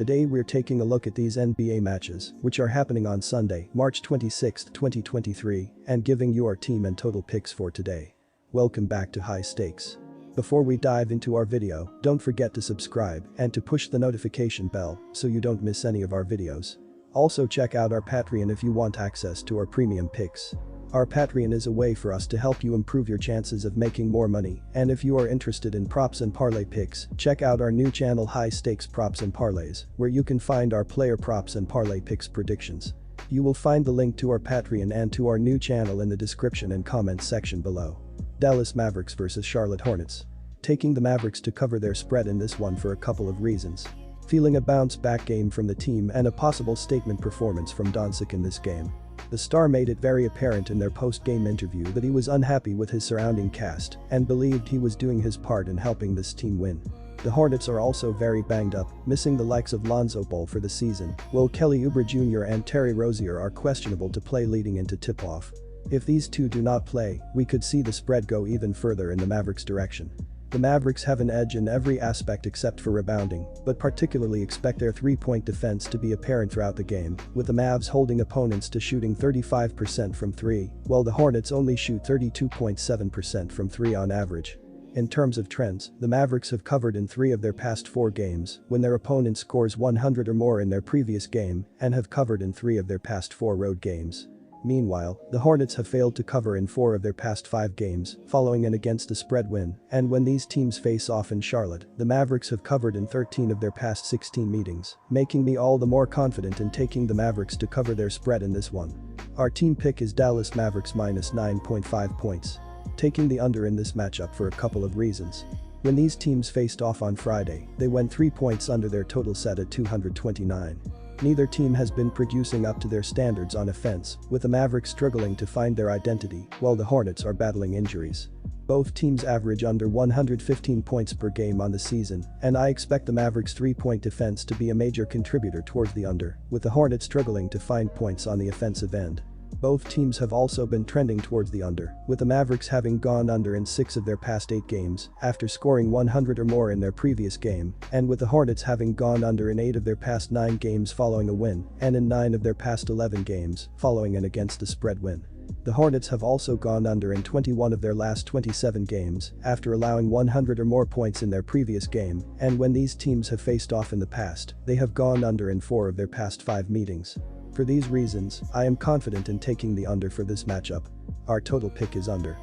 Today we're taking a look at these NBA matches, which are happening on Sunday, March 26, 2023, and giving you our team and total picks for today. Welcome back to High Stakes. Before we dive into our video, don't forget to subscribe and to push the notification bell so you don't miss any of our videos. Also check out our Patreon if you want access to our premium picks. Our Patreon is a way for us to help you improve your chances of making more money, and if you are interested in props and parlay picks, check out our new channel High Stakes Props and Parlays, where you can find our player props and parlay picks predictions. You will find the link to our Patreon and to our new channel in the description and comments section below. Dallas Mavericks vs Charlotte Hornets. Taking the Mavericks to cover their spread in this one for a couple of reasons. Feeling a bounce-back game from the team and a possible statement performance from Doncic in this game. The star made it very apparent in their post-game interview that he was unhappy with his surrounding cast and believed he was doing his part in helping this team win. The Hornets are also very banged up, missing the likes of Lonzo Ball for the season, while Kelly Oubre Jr. and Terry Rozier are questionable to play leading into tip-off. If these two do not play, we could see the spread go even further in the Mavericks' direction. The Mavericks have an edge in every aspect except for rebounding, but particularly expect their three-point defense to be apparent throughout the game, with the Mavs holding opponents to shooting 35% from three, while the Hornets only shoot 32.7% from three on average. In terms of trends, the Mavericks have covered in 3 of their past 4 games when their opponent scores 100 or more in their previous game and have covered in 3 of their past 4 road games. Meanwhile, the Hornets have failed to cover in 4 of their past 5 games, following an against-the-spread win, and when these teams face off in Charlotte, the Mavericks have covered in 13 of their past 16 meetings, making me all the more confident in taking the Mavericks to cover their spread in this one. Our team pick is Dallas Mavericks minus 9.5 points. Taking the under in this matchup for a couple of reasons. When these teams faced off on Friday, they went 3 points under their total set at 229. Neither team has been producing up to their standards on offense, with the Mavericks struggling to find their identity, while the Hornets are battling injuries. Both teams average under 115 points per game on the season, and I expect the Mavericks' three-point defense to be a major contributor towards the under, with the Hornets struggling to find points on the offensive end. Both teams have also been trending towards the under, with the Mavericks having gone under in 6 of their past 8 games after scoring 100 or more in their previous game, and with the Hornets having gone under in 8 of their past 9 games following a win and in 9 of their past 11 games following an against-the-spread win. The Hornets have also gone under in 21 of their last 27 games after allowing 100 or more points in their previous game, and when these teams have faced off in the past, they have gone under in 4 of their past 5 meetings. For these reasons, I am confident in taking the under for this matchup. Our total pick is under.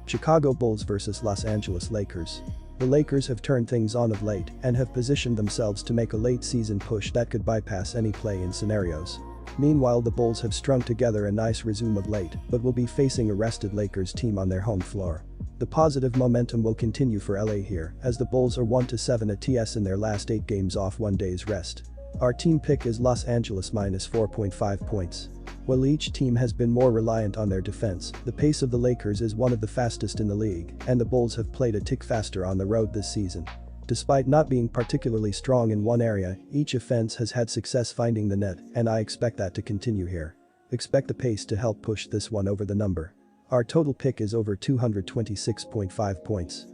Chicago Bulls vs Los Angeles Lakers. The Lakers have turned things on of late and have positioned themselves to make a late-season push that could bypass any play-in scenarios. Meanwhile, the Bulls have strung together a nice resume of late but will be facing a rested Lakers team on their home floor. The positive momentum will continue for LA here, as the Bulls are 1-7 at TS in their last 8 games off 1 day's rest. Our team pick is Los Angeles minus 4.5 points. While each team has been more reliant on their defense, the pace of the Lakers is one of the fastest in the league, and the Bulls have played a tick faster on the road this season. Despite not being particularly strong in one area, each offense has had success finding the net, and I expect that to continue here. Expect the pace to help push this one over the number. Our total pick is over 226.5 points.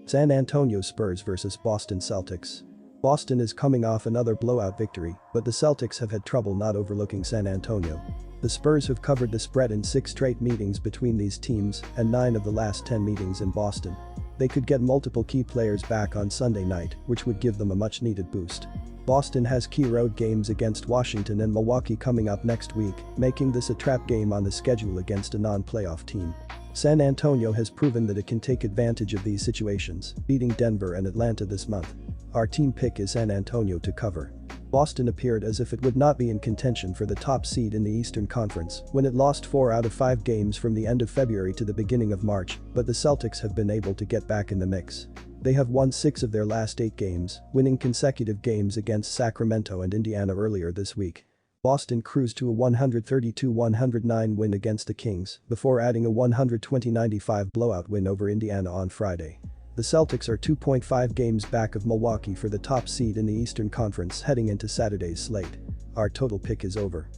San Antonio Spurs vs Boston Celtics. Boston is coming off another blowout victory, but the Celtics have had trouble not overlooking San Antonio. The Spurs have covered the spread in 6 straight meetings between these teams and 9 of the last 10 meetings in Boston. They could get multiple key players back on Sunday night, which would give them a much-needed boost. Boston has key road games against Washington and Milwaukee coming up next week, making this a trap game on the schedule against a non-playoff team. San Antonio has proven that it can take advantage of these situations, beating Denver and Atlanta this month. Our team pick is San Antonio to cover. Boston appeared as if it would not be in contention for the top seed in the Eastern Conference when it lost 4 out of 5 games from the end of February to the beginning of March, but the Celtics have been able to get back in the mix. They have won 6 of their last 8 games, winning consecutive games against Sacramento and Indiana earlier this week. Boston cruised to a 132-109 win against the Kings before adding a 120-95 blowout win over Indiana on Friday. The Celtics are 2.5 games back of Milwaukee for the top seed in the Eastern Conference heading into Saturday's slate. Our total pick is over.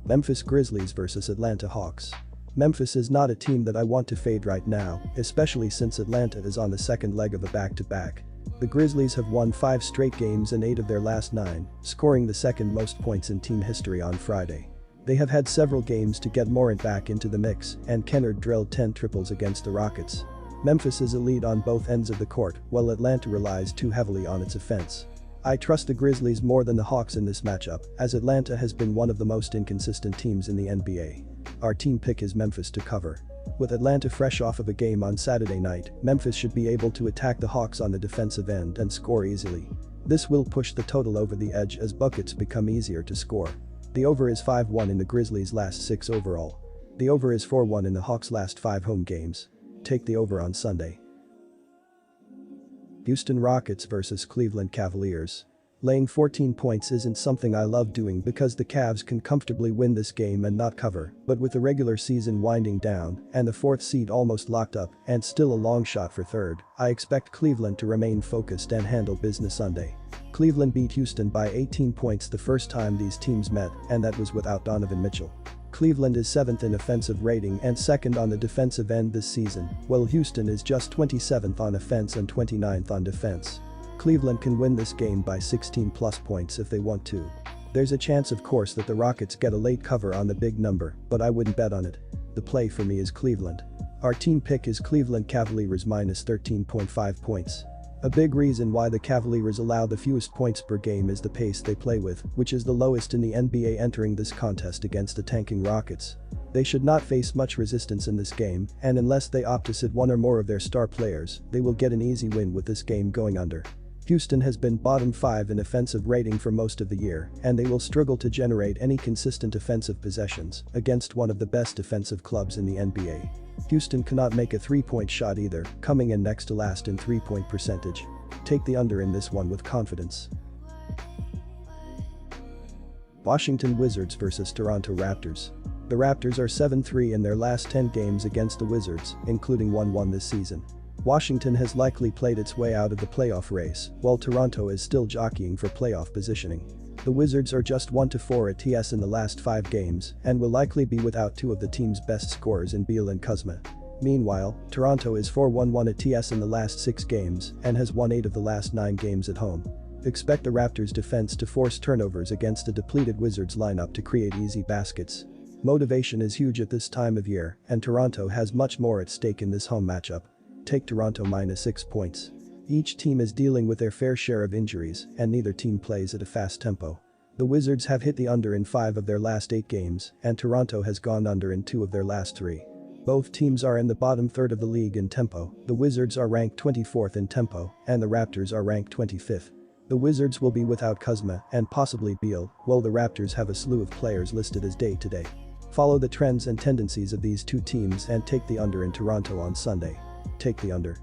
Memphis Grizzlies vs Atlanta Hawks. Memphis is not a team that I want to fade right now, especially since Atlanta is on the second leg of a back-to-back. The Grizzlies have won 5 straight games in 8 of their last 9, scoring the second most points in team history on Friday. They have had several games to get Morant back into the mix, and Kennard drilled 10 triples against the Rockets. Memphis is elite on both ends of the court, while Atlanta relies too heavily on its offense. I trust the Grizzlies more than the Hawks in this matchup, as Atlanta has been one of the most inconsistent teams in the NBA. Our team pick is Memphis to cover. With Atlanta fresh off of a game on Saturday night, Memphis should be able to attack the Hawks on the defensive end and score easily. This will push the total over the edge as buckets become easier to score. The over is 5-1 in the Grizzlies' last 6 overall. The over is 4-1 in the Hawks' last 5 home games. Take the over on Sunday. Houston Rockets vs Cleveland Cavaliers. Laying 14 points isn't something I love doing because the Cavs can comfortably win this game and not cover, but with the regular season winding down and the 4th seed almost locked up and still a long shot for 3rd, I expect Cleveland to remain focused and handle business Sunday. Cleveland beat Houston by 18 points the first time these teams met, and that was without Donovan Mitchell. Cleveland is 7th in offensive rating and 2nd on the defensive end this season, while Houston is just 27th on offense and 29th on defense. Cleveland can win this game by 16 plus points if they want to. There's a chance of course that the Rockets get a late cover on the big number, but I wouldn't bet on it. The play for me is Cleveland. Our team pick is Cleveland Cavaliers minus 13.5 points. A big reason why the Cavaliers allow the fewest points per game is the pace they play with, which is the lowest in the NBA entering this contest against the tanking Rockets. They should not face much resistance in this game, and unless they opt to sit one or more of their star players, they will get an easy win with this game going under. Houston has been bottom 5 in offensive rating for most of the year, and they will struggle to generate any consistent offensive possessions against one of the best defensive clubs in the NBA. Houston cannot make a 3-point shot either, coming in next to last in 3-point percentage. Take the under in this one with confidence. Washington Wizards vs Toronto Raptors. The Raptors are 7-3 in their last 10 games against the Wizards, including 1-1 this season. Washington has likely played its way out of the playoff race, while Toronto is still jockeying for playoff positioning. The Wizards are just 1-4 at TS in the last 5 games and will likely be without 2 of the team's best scorers in Beal and Kuzma. Meanwhile, Toronto is 4-1 at TS in the last 6 games and has won 8 of the last 9 games at home. Expect the Raptors' defense to force turnovers against a depleted Wizards lineup to create easy baskets. Motivation is huge at this time of year, and Toronto has much more at stake in this home matchup. Take Toronto minus 6 points. Each team is dealing with their fair share of injuries, and neither team plays at a fast tempo. The Wizards have hit the under in 5 of their last 8 games, and Toronto has gone under in 2 of their last 3. Both teams are in the bottom third of the league in tempo. The Wizards are ranked 24th in tempo, and the Raptors are ranked 25th. The Wizards will be without Kuzma and possibly Beal, while the Raptors have a slew of players listed as day-to-day. Follow the trends and tendencies of these two teams and take the under in Toronto on Sunday. Take the under.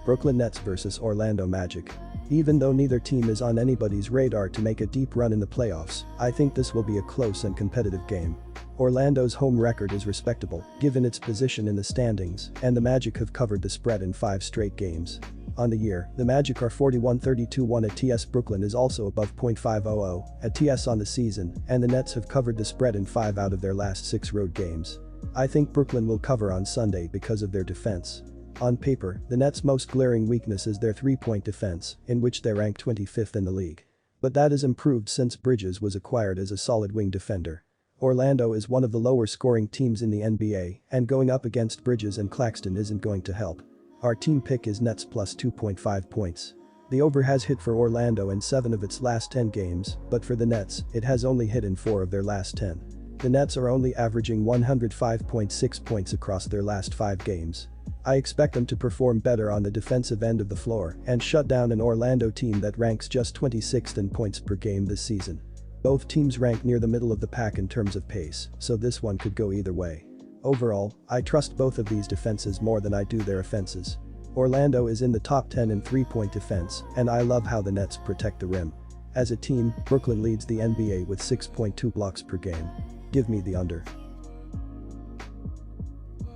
Brooklyn Nets vs Orlando Magic. Even though neither team is on anybody's radar to make a deep run in the playoffs, I think this will be a close and competitive game. Orlando's home record is respectable, given its position in the standings, and the Magic have covered the spread in 5 straight games. On the year, the Magic are 41-32-1 at TS. Brooklyn is also above .500 at TS on the season, and the Nets have covered the spread in 5 out of their last 6 road games. I think Brooklyn will cover on Sunday because of their defense. On paper, the Nets' most glaring weakness is their 3-point defense, in which they rank 25th in the league. But that has improved since Bridges was acquired as a solid wing defender. Orlando is one of the lower scoring teams in the NBA, and going up against Bridges and Claxton isn't going to help. Our team pick is Nets plus 2.5 points. The over has hit for Orlando in 7 of its last 10 games, but for the Nets, it has only hit in 4 of their last 10. The Nets are only averaging 105.6 points across their last 5 games. I expect them to perform better on the defensive end of the floor and shut down an Orlando team that ranks just 26th in points per game this season. Both teams rank near the middle of the pack in terms of pace, so this one could go either way. Overall, I trust both of these defenses more than I do their offenses. Orlando is in the top 10 in 3-point defense, and I love how the Nets protect the rim. As a team, Brooklyn leads the NBA with 6.2 blocks per game. Give me the under.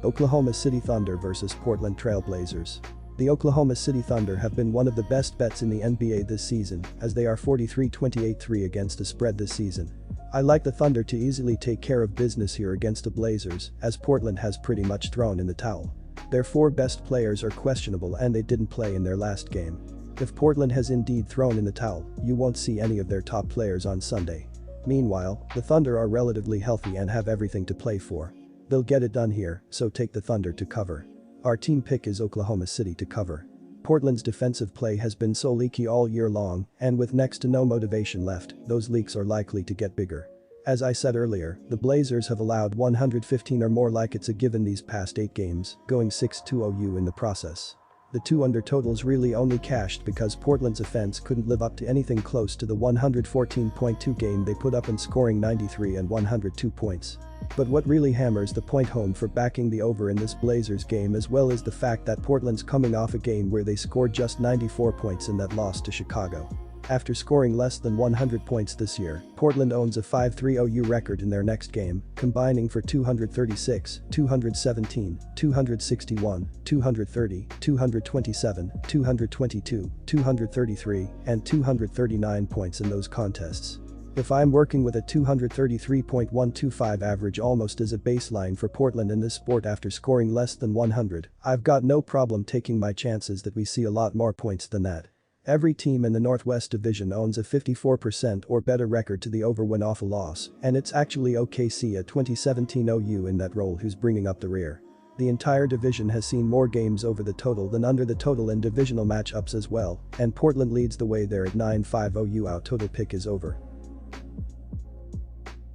Oklahoma City Thunder vs Portland Trail Blazers. The Oklahoma City Thunder have been one of the best bets in the NBA this season, as they are 43-28-3 against the spread this season. I like the Thunder to easily take care of business here against the Blazers, as Portland has pretty much thrown in the towel. Their 4 best players are questionable and they didn't play in their last game. If Portland has indeed thrown in the towel, you won't see any of their top players on Sunday. Meanwhile, the Thunder are relatively healthy and have everything to play for. They'll get it done here, so take the Thunder to cover. Our team pick is Oklahoma City to cover. Portland's defensive play has been so leaky all year long, and with next to no motivation left, those leaks are likely to get bigger. As I said earlier, the Blazers have allowed 115 or more like it's a given these past 8 games, going 6-2 in the process. The 2 under totals really only cashed because Portland's offense couldn't live up to anything close to the 114.2 game they put up in, scoring 93 and 102 points. But what really hammers the point home for backing the over in this Blazers game as well is the fact that Portland's coming off a game where they scored just 94 points in that loss to Chicago. After scoring less than 100 points this year, Portland owns a 5-3 record in their next game, combining for 236, 217, 261, 230, 227, 222, 233, and 239 points in those contests. If I'm working with a 233.125 average almost as a baseline for Portland in this sport after scoring less than 100, I've got no problem taking my chances that we see a lot more points than that. Every team in the Northwest Division owns a 54% or better record to the over when off a loss, and it's actually OKC, a 2017 OU in that role, who's bringing up the rear. The entire division has seen more games over the total than under the total in divisional matchups as well, and Portland leads the way there at 9-5 OU. Our total pick is over.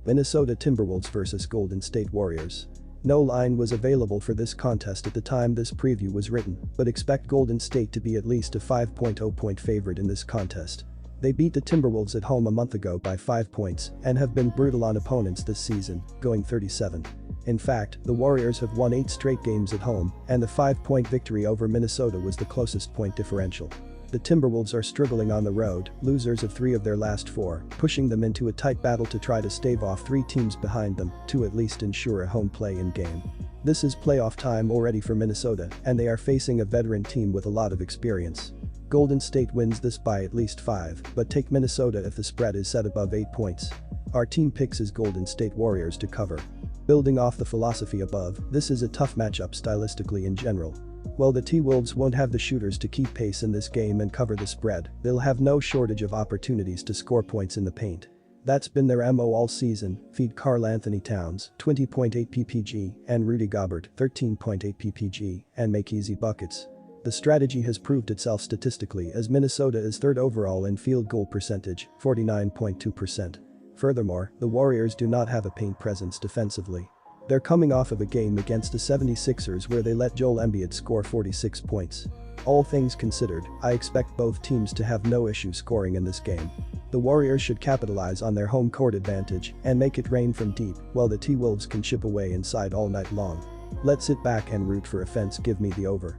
Minnesota Timberwolves vs Golden State Warriors. No line was available for this contest at the time this preview was written, but expect Golden State to be at least a 5.0 point favorite in this contest. They beat the Timberwolves at home a month ago by 5 points and have been brutal on opponents this season, going 37. In fact, the Warriors have won 8 straight games at home, and the 5-point victory over Minnesota was the closest point differential. The Timberwolves are struggling on the road, losers of 3 of their last 4, pushing them into a tight battle to try to stave off 3 teams behind them to at least ensure a home play-in game. This is playoff time already for Minnesota, and they are facing a veteran team with a lot of experience. Golden State wins this by at least 5, but take Minnesota if the spread is set above 8 points. Our team picks is Golden State Warriors to cover. Building off the philosophy above, this is a tough matchup stylistically in general. While the T-Wolves won't have the shooters to keep pace in this game and cover the spread, they'll have no shortage of opportunities to score points in the paint. That's been their MO all season. Feed Karl Anthony Towns, 20.8 ppg, and Rudy Gobert, 13.8 ppg, and make easy buckets. The strategy has proved itself statistically as Minnesota is 3rd overall in field goal percentage, 49.2%. Furthermore, the Warriors do not have a paint presence defensively. They're coming off of a game against the 76ers where they let Joel Embiid score 46 points. All things considered, I expect both teams to have no issue scoring in this game. The Warriors should capitalize on their home court advantage and make it rain from deep, while the T-Wolves can chip away inside all night long. Let's sit back and root for offense. Give me the over.